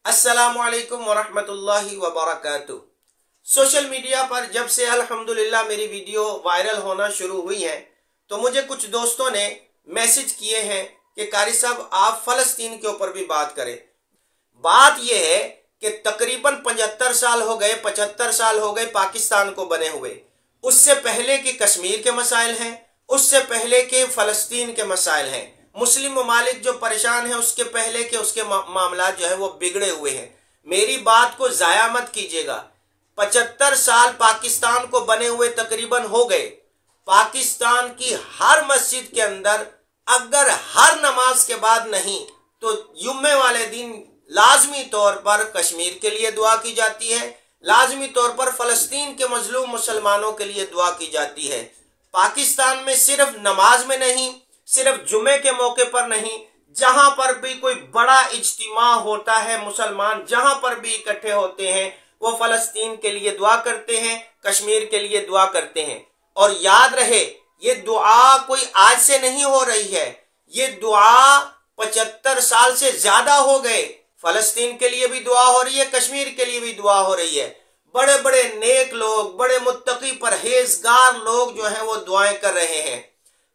अस्सलामुअलैकुम वरहमतुल्लाहि वबरकातुह। Social media पर जब से अल्हम्दुलिल्लाह मेरी वीडियो वायरल होना शुरू हुई है तो मुझे कुछ दोस्तों ने मैसेज किए हैं कि कारी साहब आप फ़लस्तीन के ऊपर भी बात करें। बात यह है कि तकरीबन 75 साल हो गए, 75 साल हो गए पाकिस्तान को बने हुए। उससे पहले के कश्मीर के मसाइल हैं, उससे पहले के फ़लस्तीन के मसाइल हैं। मुस्लिम ममालिक जो परेशान है उसके पहले के उसके मामला जो है वो बिगड़े हुए हैं। मेरी बात को ज़ाया मत कीजिएगा। 75 साल पाकिस्तान को बने हुए तकरीबन हो गए। पाकिस्तान की हर मस्जिद के अंदर अगर हर नमाज के बाद नहीं तो जुम्मे वाले दिन लाजमी तौर पर कश्मीर के लिए दुआ की जाती है, लाजमी तौर पर फ़लस्तीन के मजलूम मुसलमानों के लिए दुआ की जाती है। पाकिस्तान में सिर्फ नमाज में नहीं, सिर्फ जुमे के मौके पर नहीं, जहां पर भी कोई बड़ा इज्तिमा होता है, मुसलमान जहां पर भी इकट्ठे होते हैं वो फ़लस्तीन के लिए दुआ करते हैं, कश्मीर के लिए दुआ करते हैं। और याद रहे ये दुआ कोई आज से नहीं हो रही है, ये दुआ 75 साल से ज्यादा हो गए। फ़लस्तीन के लिए भी दुआ हो रही है, कश्मीर के लिए भी दुआ हो रही है। बड़े बड़े नेक लोग, बड़े मुत्तकी परहेजगार लोग जो हैं वो दुआएं कर रहे हैं।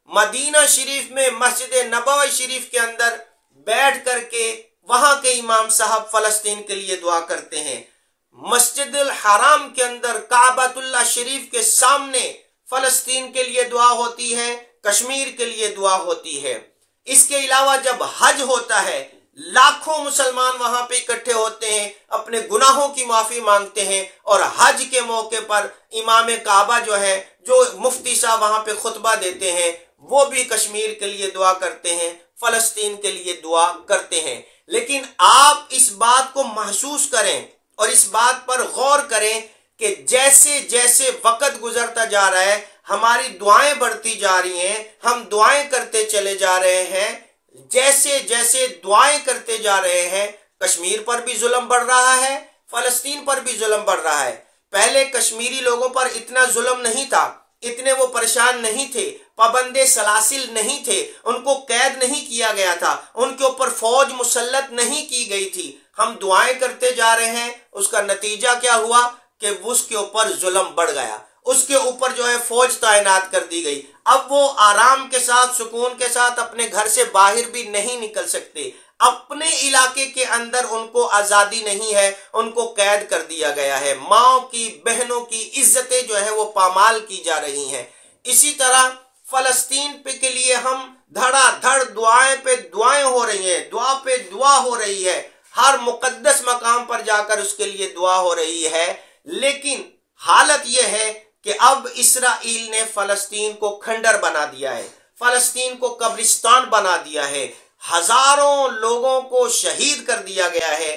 मदीना शरीफ में मस्जिद नबवी शरीफ के अंदर बैठ करके वहां के इमाम साहब फ़लस्तीन के लिए दुआ करते हैं। मस्जिदुल हराम के अंदर काबतुल्लाह शरीफ के सामने फ़लस्तीन के लिए दुआ होती है, कश्मीर के लिए दुआ होती है। इसके अलावा जब हज होता है लाखों मुसलमान वहां पे इकट्ठे होते हैं, अपने गुनाहों की माफी मांगते हैं। और हज के मौके पर इमाम काबा जो है, जो मुफ्ती साहब वहां पे खुतबा देते हैं, वो भी कश्मीर के लिए दुआ करते हैं, फ़लस्तीन के लिए दुआ करते हैं। लेकिन आप इस बात को महसूस करें और इस बात पर गौर करें कि जैसे जैसे वक्त गुजरता जा रहा है हमारी दुआएं बढ़ती जा रही हैं, हम दुआएं करते चले जा रहे हैं। जैसे जैसे दुआएं करते जा रहे हैं कश्मीर पर भी जुल्म बढ़ रहा है, फ़लस्तीन पर भी जुल्म बढ़ रहा है। पहले कश्मीरी लोगों पर इतना जुल्म नहीं था, इतने वो परेशान नहीं थे, पाबंदे सलासिल नहीं थे, उनको कैद नहीं किया गया था, उनके ऊपर फौज मुसल्लत नहीं की गई थी। हम दुआएं करते जा रहे हैं, उसका नतीजा क्या हुआ कि उसके ऊपर जुल्म बढ़ गया, उसके ऊपर जो है फौज तैनात कर दी गई। अब वो आराम के साथ, सुकून के साथ अपने घर से बाहर भी नहीं निकल सकते। अपने इलाके के अंदर उनको आज़ादी नहीं है, उनको कैद कर दिया गया है। माओ की, बहनों की इज्जतें जो है वो पामाल की जा रही हैं। इसी तरह फ़लस्तीन पे के लिए हम धड़ाधड़ दुआएं पे दुआएं हो रही हैं, दुआ पे दुआ हो रही है, हर मुकद्दस मकाम पर जाकर उसके लिए दुआ हो रही है। लेकिन हालत यह है कि अब इसराइल ने फ़लस्तीन को खंडर बना दिया है, फ़लस्तीन को कब्रिस्तान बना दिया है, हजारों लोगों को शहीद कर दिया गया है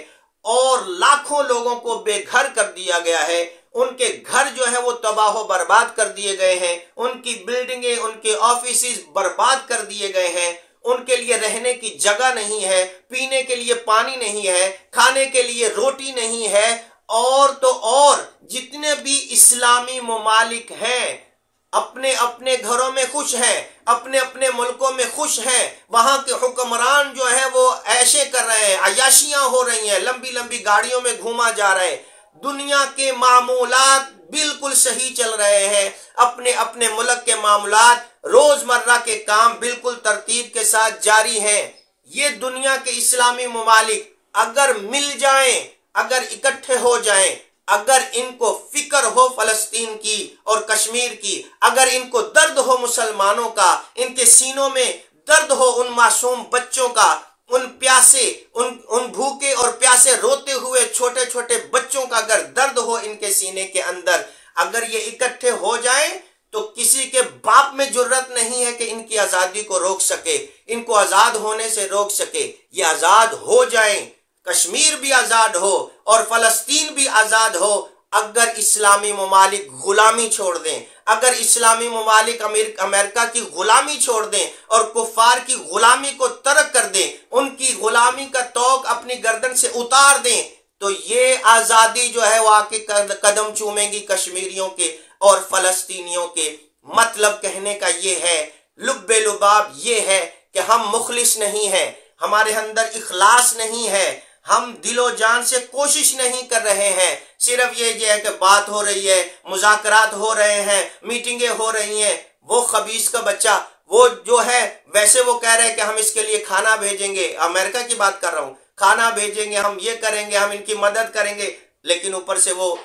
और लाखों लोगों को बेघर कर दिया गया है। उनके घर जो है वो तबाह बर्बाद कर दिए गए हैं, उनकी बिल्डिंगें, उनके ऑफिसेज बर्बाद कर दिए गए हैं। उनके लिए रहने की जगह नहीं है, पीने के लिए पानी नहीं है, खाने के लिए रोटी नहीं है। और तो और जितने भी इस्लामी ममालिक हैं अपने अपने घरों में खुश हैं, अपने अपने मुल्कों में खुश हैं। वहां के हुक्मरान जो है वो ऐशे कर रहे हैं, अयाशियां हो रही हैं, लंबी लंबी गाड़ियों में घूमा जा रहा है। दुनिया के मामूलात बिल्कुल सही चल रहे हैं, अपने अपने मुल्क के मामूलात, रोजमर्रा के काम बिल्कुल तरतीब के साथ जारी हैं। ये दुनिया के इस्लामी ममालिक अगर मिल जाएं, अगर इकट्ठे हो जाएं, अगर इनको फिक्र हो फ़लस्तीन की और कश्मीर की, अगर इनको दर्द हो मुसलमानों का, इनके सीनों में दर्द हो उन मासूम बच्चों का, उन प्यासे, उन भूखे और प्यासे रोते हुए छोटे छोटे बच्चों का अगर दर्द हो इनके सीने के अंदर, अगर ये इकट्ठे हो जाएं तो किसी के बाप में जुर्रत नहीं है कि इनकी आज़ादी को रोक सके, इनको आज़ाद होने से रोक सके। ये आज़ाद हो जाएं, कश्मीर भी आज़ाद हो और फ़लस्तीन भी आज़ाद हो अगर इस्लामी ममालिक गुलामी छोड़ दें, अगर इस्लामी ममालिक अमेरिका की गुलामी छोड़ दें और कुफ़ार की गुलामी को तर्क कर दें, उनकी गुलामी का तोक अपनी गर्दन से उतार दें, तो ये आज़ादी जो है वो आके कदम चूमेगी कश्मीरियों के और फ़लस्तीनियों के। मतलब कहने का ये है, लुब्बे लुबाब ये है कि हम मुखलिस नहीं हैं, हमारे अंदर इखलास नहीं है, ہم دل و جان سے کوشش نہیں کر رہے ہیں، صرف یہ ہے کہ بات ہو رہی ہے، مذاکرات ہو رہے ہیں، میٹنگیں ہو رہی ہیں۔ وہ خبیث کا بچہ وہ جو ہے ویسے وہ کہہ رہے ہیں کہ ہم اس کے لیے کھانا بھیجیں گے، امریکہ کی بات کر رہا ہوں، کھانا بھیجیں گے، ہم یہ کریں گے، ہم ان کی مدد کریں گے، لیکن اوپر سے وہ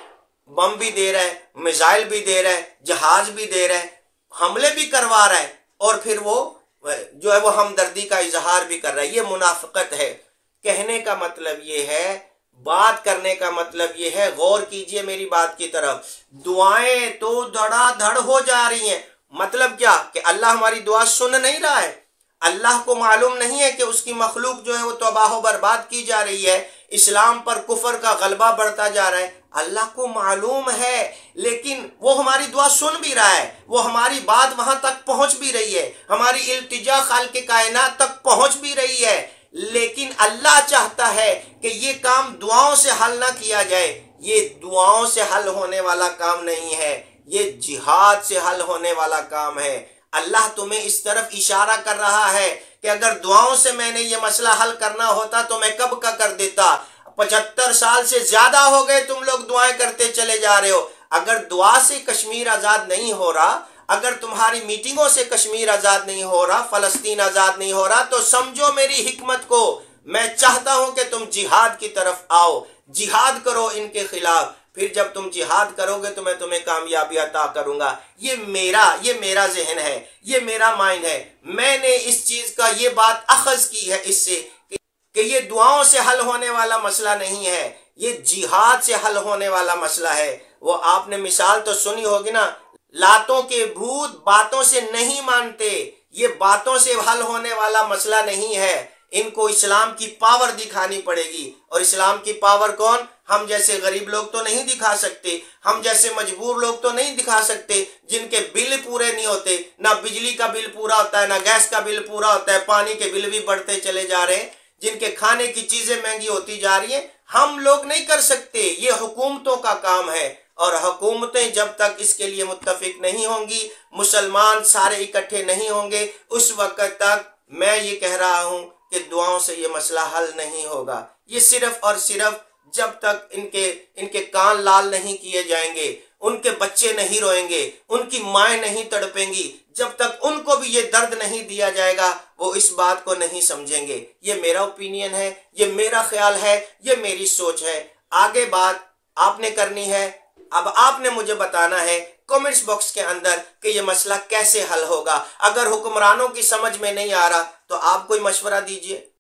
بم بھی دے رہا ہے، میزائل بھی دے رہا ہے، جہاز بھی دے رہا ہے، حملے بھی کروا رہا ہے، اور پھر وہ جو ہے وہ ہمدردی کا اظہار بھی کر رہا ہے۔ یہ منافقت ہے۔ کہنے کا مطلب یہ ہے، بات کرنے کا مطلب یہ ہے، غور کیجئے میری بات کی طرف، دعائیں تو دھڑا دھڑ ہو جا رہی ہیں۔ مطلب کیا؟ کہ اللہ ہماری دعا سن نہیں رہا ہے؟ اللہ کو معلوم نہیں ہے کہ اس کی مخلوق جو ہے وہ تباہ و برباد کی جا رہی ہے، اسلام پر کفر کا غلبہ بڑھتا جا رہا ہے؟ اللہ کو معلوم ہے، لیکن وہ ہماری دعا سن بھی رہا ہے، وہ ہماری بات وہاں تک پہنچ بھی رہی ہے، ہماری التجا خالق کائنات تک پہنچ بھی رہی ہے، لیکن اللہ چاہتا ہے کہ یہ کام دعاؤں سے حل نہ کیا جائے۔ یہ دعاؤں سے حل ہونے والا کام نہیں ہے، یہ جہاد سے حل ہونے والا کام ہے۔ اللہ تمہیں اس طرف اشارہ کر رہا ہے کہ اگر دعاؤں سے میں نے یہ مسئلہ حل کرنا ہوتا تو میں کب کا کر دیتا۔ 75 سال سے زیادہ ہو گئے تم لوگ دعائیں کرتے چلے جا رہے ہو۔ اگر دعا سے کشمیر آزاد نہیں ہو رہا، اگر تمہاری میٹنگوں سے کشمیر آزاد نہیں ہو رہا، فلسطین آزاد نہیں ہو رہا، تو سمجھو میری حکمت کو۔ میں چاہتا ہوں کہ تم جہاد کی طرف آؤ، جہاد کرو ان کے خلاف، پھر جب تم جہاد کرو گے تو میں تمہیں کامیابی عطا کروں گا۔ یہ میرا ذہن ہے، یہ میرا مائنڈ ہے۔ میں نے اس چیز کا یہ بات اخذ کی ہے اس سے کہ یہ دعاؤں سے حل ہونے والا مسئلہ نہیں ہے، یہ جہاد سے حل ہونے والا مسئلہ ہے۔ وہ آپ نے مثال تو سنی ہوگی نا، لاتوں کے بھوت باتوں سے نہیں مانتے۔ یہ باتوں سے حل ہونے والا مسئلہ نہیں ہے، ان کو اسلام کی پاور دکھانی پڑے گی۔ اور اسلام کی پاور کون؟ ہم جیسے غریب لوگ تو نہیں دکھا سکتے، ہم جیسے مجبور لوگ تو نہیں دکھا سکتے، جن کے بل پورے نہیں ہوتے، نہ بجلی کا بل پورا ہوتا ہے، نہ گیس کا بل پورا ہوتا ہے، پانی کے بل بھی بڑھتے چلے جا رہے ہیں، جن کے کھانے کی چیزیں مہنگی ہوتی جا رہی ہیں۔ ہم لوگ نہیں کر سکتے، یہ حکومتوں کا کام ہے، اور حکومتیں جب تک اس کے لیے متفق نہیں ہوں گی، مسلمان سارے اکٹھے نہیں ہوں گے، اس وقت تک میں یہ کہہ رہا ہوں کہ دعاؤں سے یہ مسئلہ حل نہیں ہوگا۔ یہ صرف اور صرف جب تک ان کے کان لال نہیں کیے جائیں گے، ان کے بچے نہیں روئیں گے، ان کی مائیں نہیں تڑپیں گی، جب تک ان کو بھی یہ درد نہیں دیا جائے گا، وہ اس بات کو نہیں سمجھیں گے۔ یہ میرا اوپینین ہے، یہ میرا خیال ہے، یہ میری سوچ ہے۔ آگے بات آپ نے کرنی ہے، اب آپ نے مجھے بتانا ہے کومنٹس باکس کے اندر کہ یہ مسئلہ کیسے حل ہوگا۔ اگر حکمرانوں کی سمجھ میں نہیں آ رہا تو آپ کوئی مشورہ دیجئے۔